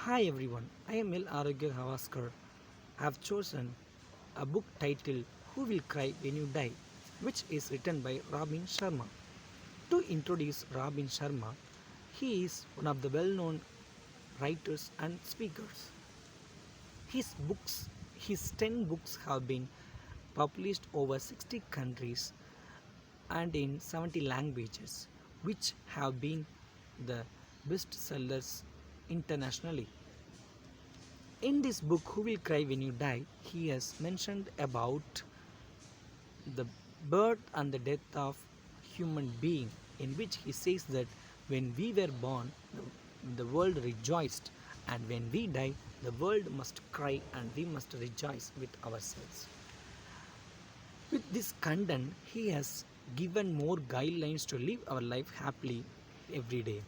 Hi everyone, I am Il Arogya Havaskar. I have chosen a book titled Who Will Cry When You Die, which is written by Robin Sharma. To introduce Robin Sharma, he is one of the well known writers and speakers. His books, his 10 books have been published over 60 countries and in 70 languages, which have been the best sellers internationally. In this book, Who Will Cry When You Die, he has mentioned about the birth and the death of human being, in which he says that when we were born, the world rejoiced, and when we die, the world must cry and we must rejoice with ourselves. With this content, he has given more guidelines to live our life happily every day.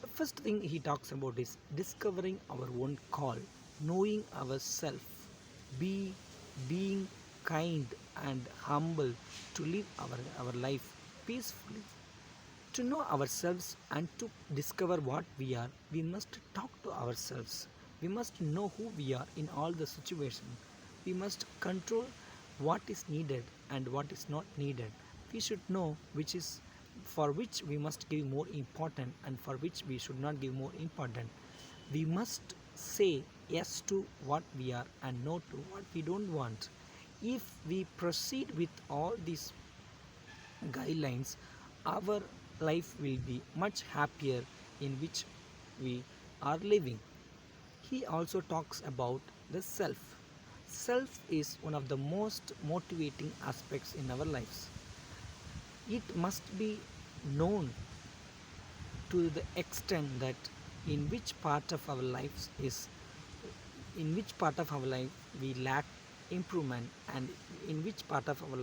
The first thing he talks about is discovering our own call, knowing ourselves, be being kind and humble to live our life peacefully. To know ourselves and to discover what we are, we must talk to ourselves. We must know who we are in all the situations. We must control what is needed and what is not needed. We should know which is for which we must give more important and for which we should not give more important. We must say yes to what we are and no to what we don't want. If we proceed with all these guidelines, our life will be much happier in which we are living. He also talks about the self. Self is one of the most motivating aspects in our lives. It must be known to the extent that in which part of our lives is in which part of our life we lack improvement and in which part of our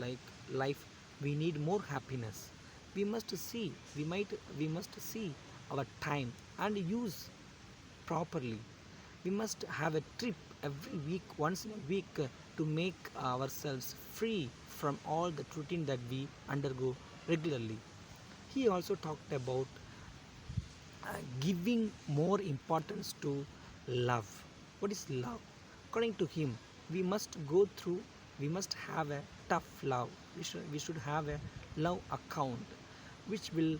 life we need more happiness. We must see our time and use properly. We must have a trip every week, once in a week, to make ourselves free from all the routine that we undergo regularly. He also talked about giving more importance to love. What is love? According to him, we must go through, we must have a tough love. We should have a love account which will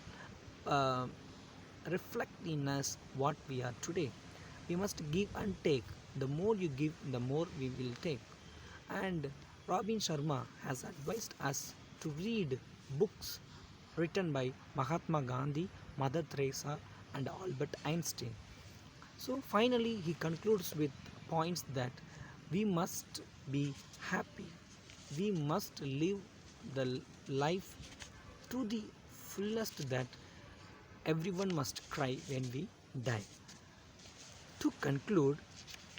uh, reflect in us what we are today. We must give and take. The more you give, the more we will take. And Robin Sharma has advised us to read books written by Mahatma Gandhi, Mother Teresa, and Albert Einstein. So finally, he concludes with points that we must be happy. We must live the life to the fullest, that everyone must cry when we die. To conclude,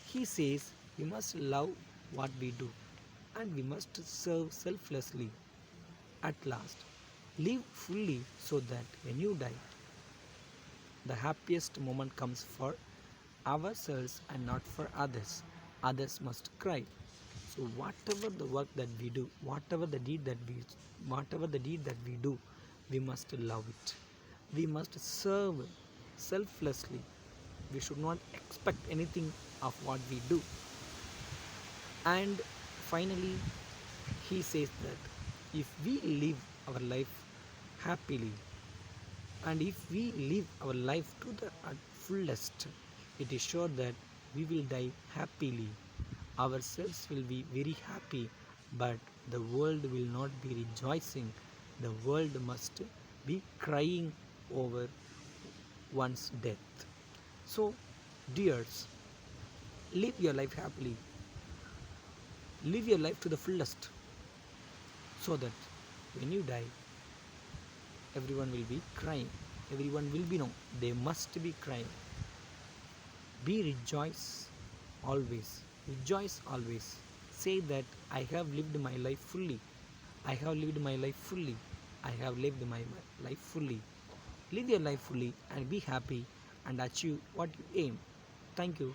he says we must love what we do and we must serve selflessly. At last, live fully so that when you die, the happiest moment comes for ourselves and not for others. Others must cry. So whatever the work that we do, whatever the deed that we do, we must love it. We must serve selflessly. We should not expect anything of what we do. And finally, he says that if we live our life happily and if we live our life to the fullest, it is sure that we will die happily. Ourselves will be very happy, but the world will not be rejoicing. The world must be crying over one's death. So, dears, live your life happily. Live your life to the fullest so that when you die, everyone will be crying. Everyone will be, no, they must be crying. Be rejoice always. Rejoice always. Say that I have lived my life fully. I have lived my life fully. I have lived my life fully. Live your life fully and be happy and achieve what you aim. Thank you.